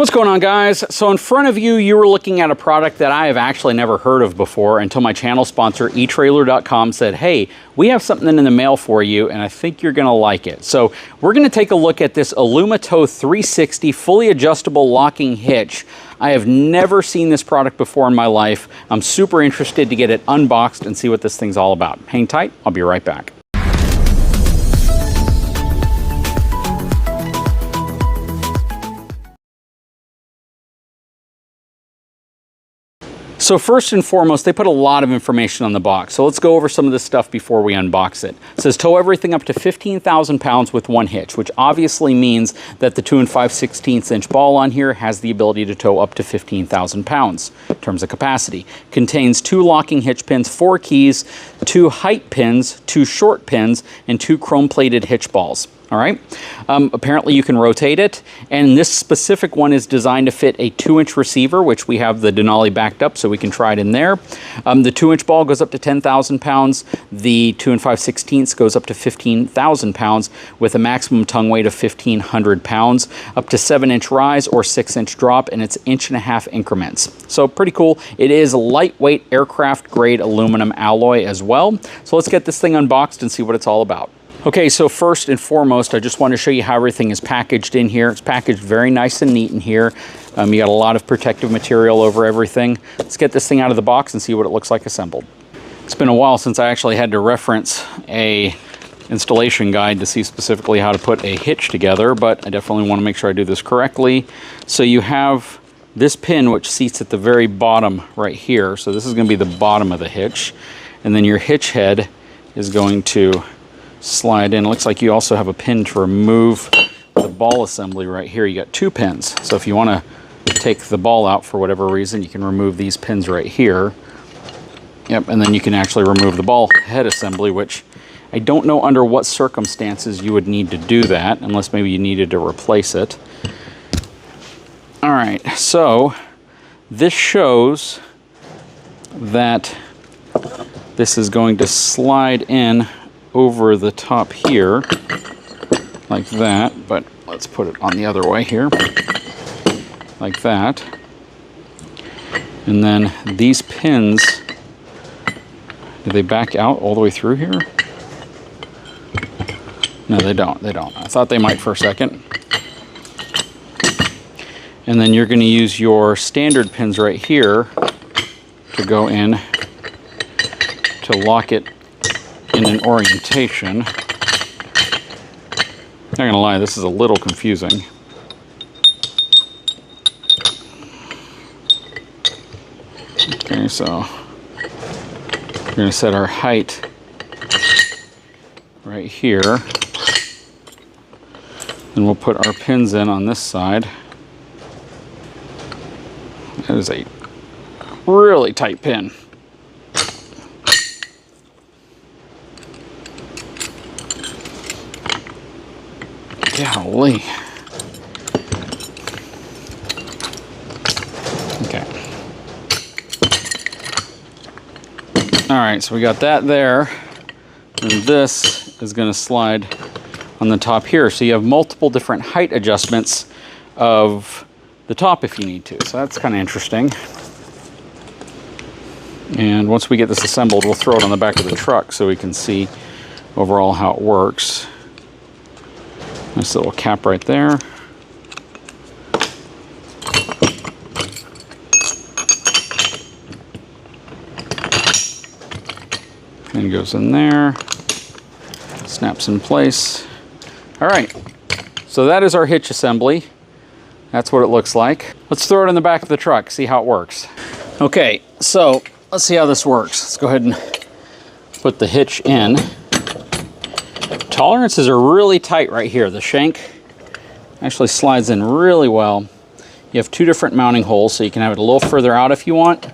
What's going on, guys? So in front of you, you were looking at a product that I have actually never heard of before until my channel sponsor, eTrailer.com, said, hey, we have something in the mail for you, and I think you're gonna like it. So we're gonna take a look at this Alumato 360 fully adjustable locking hitch. I have never seen this product before in my life. I'm super interested to get it unboxed and see what this thing's all about. Hang tight, I'll be right back. So first and foremost, they put a lot of information on the box. So let's go over some of this stuff before we unbox it. It says tow everything up to 15,000 pounds with one hitch, which obviously means that the 2 5/16 inch ball on here has the ability to tow up to 15,000 pounds in terms of capacity. Contains 2 locking hitch pins, 4 keys, 2 height pins, 2 short pins, and 2 chrome-plated hitch balls. All right. Apparently you can rotate it, and this specific one is designed to fit a 2-inch receiver, which we have the Denali backed up so we can try it in there. The 2-inch ball goes up to 10,000 pounds. The 2 5/16 goes up to 15,000 pounds with a maximum tongue weight of 1,500 pounds, up to 7-inch rise or 6-inch drop, and it's 1.5 increments. So pretty cool. It is lightweight aircraft grade aluminum alloy as well. So let's get this thing unboxed and see what it's all about. Okay, so first and foremost, I just want to show you how everything is packaged in here. It's packaged very nice and neat in here. You got a lot of protective material over everything. Let's get this thing out of the box and see what it looks like assembled. It's been a while since I actually had to reference a installation guide to see specifically how to put a hitch together, but I definitely want to make sure I do this correctly. So you have this pin which seats at the very bottom right here. So this is going to be the bottom of the hitch. And then your hitch head is going to slide in. It looks like you also have a pin to remove the ball assembly right here. You got 2 pins. So if you want to take the ball out for whatever reason, you can remove these pins right here. Yep, and then you can actually remove the ball head assembly, which I don't know under what circumstances you would need to do that, unless maybe you needed to replace it. All right, so this shows that this is going to slide in over the top here like that, but let's put it on the other way here like that. And then these pins, do they back out all the way through here? No, they don't. I thought they might for a second. And then you're going to use your standard pins right here to go in to lock it in an orientation. Not gonna lie, this is a little confusing. Okay, so we're gonna set our height right here. Then we'll put our pins in on this side. That is a really tight pin. Golly. Okay. All right, so we got that there. And this is going to slide on the top here. So you have multiple different height adjustments of the top if you need to. So that's kind of interesting. And once we get this assembled, we'll throw it on the back of the truck so we can see overall how it works. Nice little cap right there. And goes in there. Snaps in place. All right. So that is our hitch assembly. That's what it looks like. Let's throw it in the back of the truck, see how it works. Okay, so let's see how this works. Let's go ahead and put the hitch in. Tolerances are really tight right here. The shank actually slides in really well. You have 2 different mounting holes, so you can have it a little further out if you want,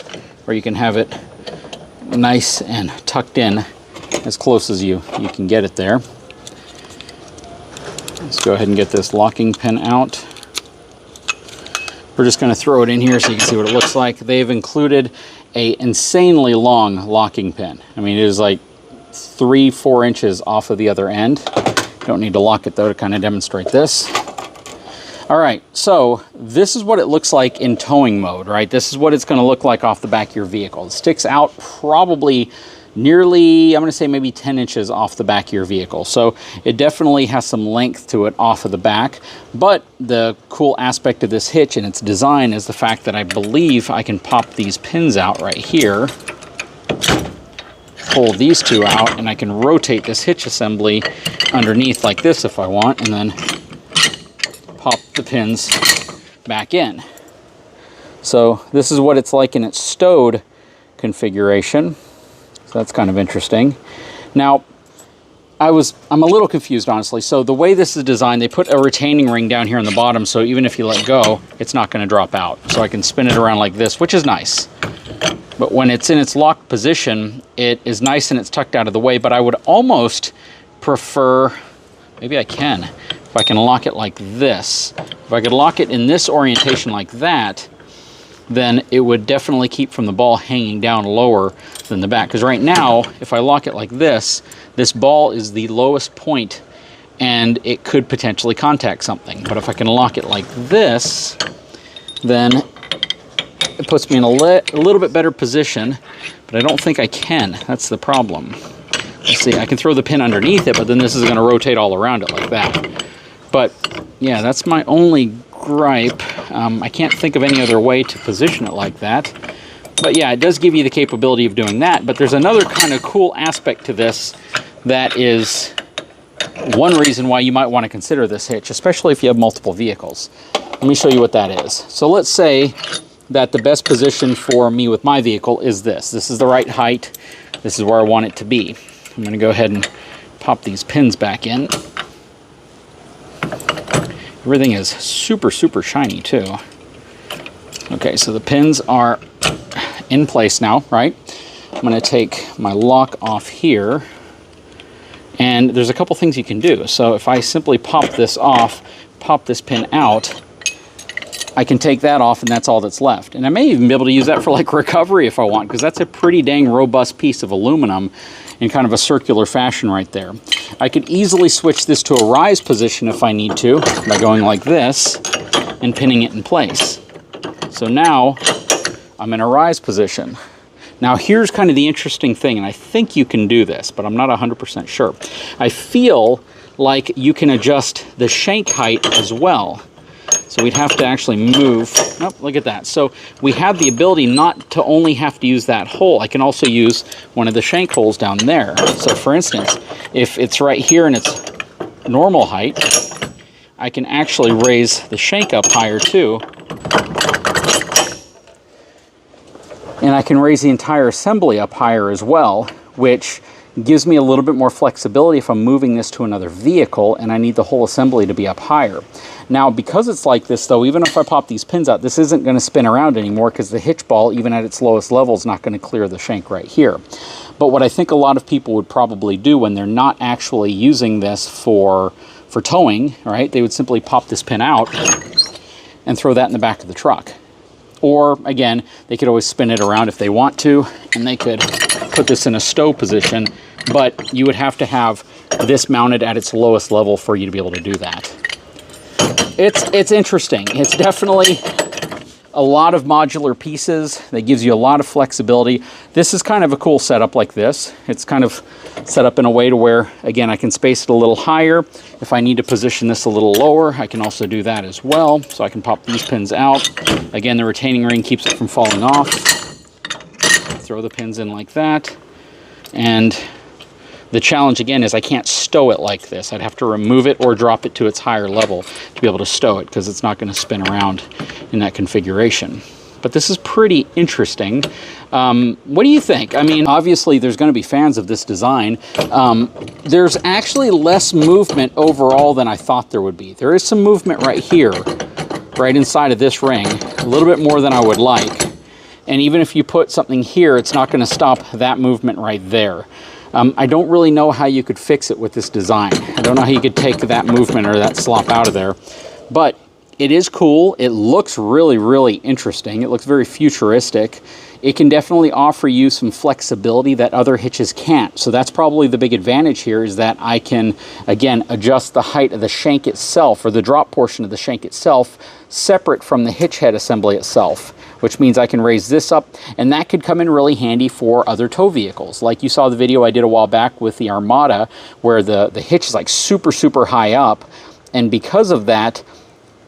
or you can have it nice and tucked in as close as you can get it there. Let's go ahead and get this locking pin out. We're just going to throw it in here so you can see what it looks like. They've included a insanely long locking pin. I mean, it is like 3-4 inches off of the other end. Don't need to lock it though to kind of demonstrate this. All right, so this is what it looks like in towing mode, right? This is what it's going to look like off the back of your vehicle. It sticks out probably nearly, I'm going to say maybe 10 inches off the back of your vehicle. So it definitely has some length to it off of the back. But the cool aspect of this hitch and its design is the fact that I believe I can pop these pins out right here, pull these two out, and I can rotate this hitch assembly underneath like this if I want, and then pop the pins back in. So this is what it's like in its stowed configuration. So that's kind of interesting. Now, I'm a little confused, honestly. So the way this is designed, they put a retaining ring down here on the bottom, so even if you let go, it's not going to drop out. So I can spin it around like this, which is nice. But when it's in its locked position, it is nice and it's tucked out of the way, but I would almost prefer, maybe I can, if I can lock it like this. If I could lock it in this orientation like that, then it would definitely keep from the ball hanging down lower than the back. Because right now, if I lock it like this ball is the lowest point and it could potentially contact something. But if I can lock it like this, then it puts me in a little bit better position, but I don't think I can. That's the problem. Let's see, I can throw the pin underneath it, but then this is going to rotate all around it like that. But yeah, that's my only gripe. I can't think of any other way to position it like that. But yeah, it does give you the capability of doing that. But there's another kind of cool aspect to this that is one reason why you might want to consider this hitch, especially if you have multiple vehicles. Let me show you what that is. So let's say that the best position for me with my vehicle is this. This is the right height. This is where I want it to be. I'm going to go ahead and pop these pins back in. Everything is super, super shiny too. Okay, so the pins are in place now, right? I'm going to take my lock off here. And there's a couple things you can do. So if I simply pop this off, pop this pin out, I can take that off and that's all that's left. And I may even be able to use that for like recovery if I want, because that's a pretty dang robust piece of aluminum in kind of a circular fashion right there. I could easily switch this to a rise position if I need to by going like this and pinning it in place. So now I'm in a rise position. Now here's kind of the interesting thing, and I think you can do this, but I'm not 100% sure. I feel like you can adjust the shank height as well. So we'd have to actually move, oh, look at that. So we have the ability not to only have to use that hole, I can also use one of the shank holes down there. So for instance, if it's right here in its normal height, I can actually raise the shank up higher too. And I can raise the entire assembly up higher as well, which gives me a little bit more flexibility if I'm moving this to another vehicle and I need the whole assembly to be up higher. Now, because it's like this though, even if I pop these pins out, this isn't going to spin around anymore because the hitch ball, even at its lowest level, is not going to clear the shank right here. But what I think a lot of people would probably do when they're not actually using this for towing, right, they would simply pop this pin out and throw that in the back of the truck. Or, again, they could always spin it around if they want to, and they could put this in a stow position, but you would have to have this mounted at its lowest level for you to be able to do that. It's interesting. It's definitely a lot of modular pieces that gives you a lot of flexibility. This is kind of a cool setup like this. It's kind of set up in a way to where, again, I can space it a little higher. If I need to position this a little lower, I can also do that as well. So I can pop these pins out. Again, the retaining ring keeps it from falling off. Throw the pins in like that. And the challenge, again, is I can't stow it like this. I'd have to remove it or drop it to its higher level to be able to stow it because it's not going to spin around in that configuration. But this is pretty interesting. What do you think? I mean, obviously there's going to be fans of this design. There's actually less movement overall than I thought there would be. There is some movement right here, right inside of this ring, a little bit more than I would like. And even if you put something here, it's not going to stop that movement right there. I don't really know how you could fix it with this design. I don't know how you could take that movement or that slop out of there. But It is cool. It looks really, really interesting. It looks very futuristic. It can definitely offer you some flexibility that other hitches can't. So that's probably the big advantage here, is that I can, again, adjust the height of the shank itself, or the drop portion of the shank itself, separate from the hitch head assembly itself, which means I can raise this up, and that could come in really handy for other tow vehicles. Like you saw the video I did a while back with the Armada, where the hitch is like super, super high up, and because of that,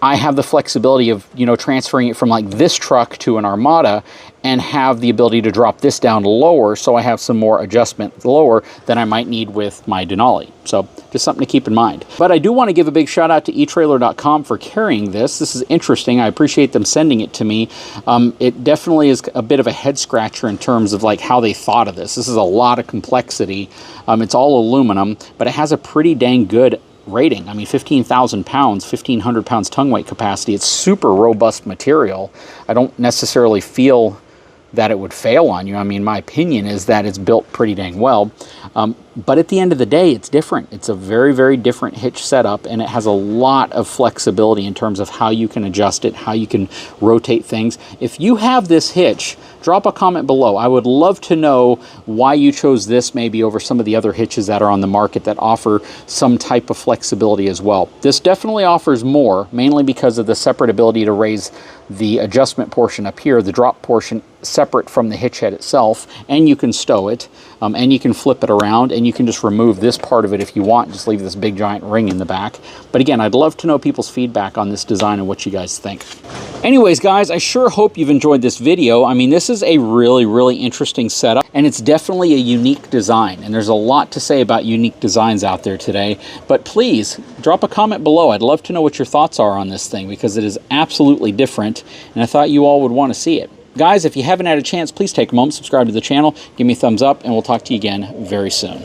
I have the flexibility of, you know, transferring it from like this truck to an Armada, and have the ability to drop this down lower, so I have some more adjustment lower than I might need with my Denali. So just something to keep in mind. But I do want to give a big shout out to eTrailer.com for carrying this. This is interesting. I appreciate them sending it to me. It definitely is a bit of a head scratcher in terms of like how they thought of this. This is a lot of complexity. It's all aluminum, but it has a pretty dang good rating. I mean, 15,000 pounds, 1,500 pounds tongue weight capacity. It's super robust material. I don't necessarily feel that it would fail on you. I mean, my opinion is that it's built pretty dang well. But at the end of the day, it's different. It's a very, very different hitch setup, and it has a lot of flexibility in terms of how you can adjust it, how you can rotate things. If you have this hitch, drop a comment below. I would love to know why you chose this maybe over some of the other hitches that are on the market that offer some type of flexibility as well. This definitely offers more, mainly because of the separate ability to raise the adjustment portion up here, the drop portion separate from the hitch head itself, and you can stow it, and you can flip it around, and you can just remove this part of it if you want, just leave this big giant ring in the back. But again, I'd love to know people's feedback on this design and what you guys think. Anyways, guys, I sure hope you've enjoyed this video. I mean, this is a really, really interesting setup, and it's definitely a unique design, and there's a lot to say about unique designs out there today. But please, drop a comment below. I'd love to know what your thoughts are on this thing, because it is absolutely different, and I thought you all would want to see it. Guys, if you haven't had a chance, please take a moment, subscribe to the channel, give me a thumbs up, and we'll talk to you again very soon.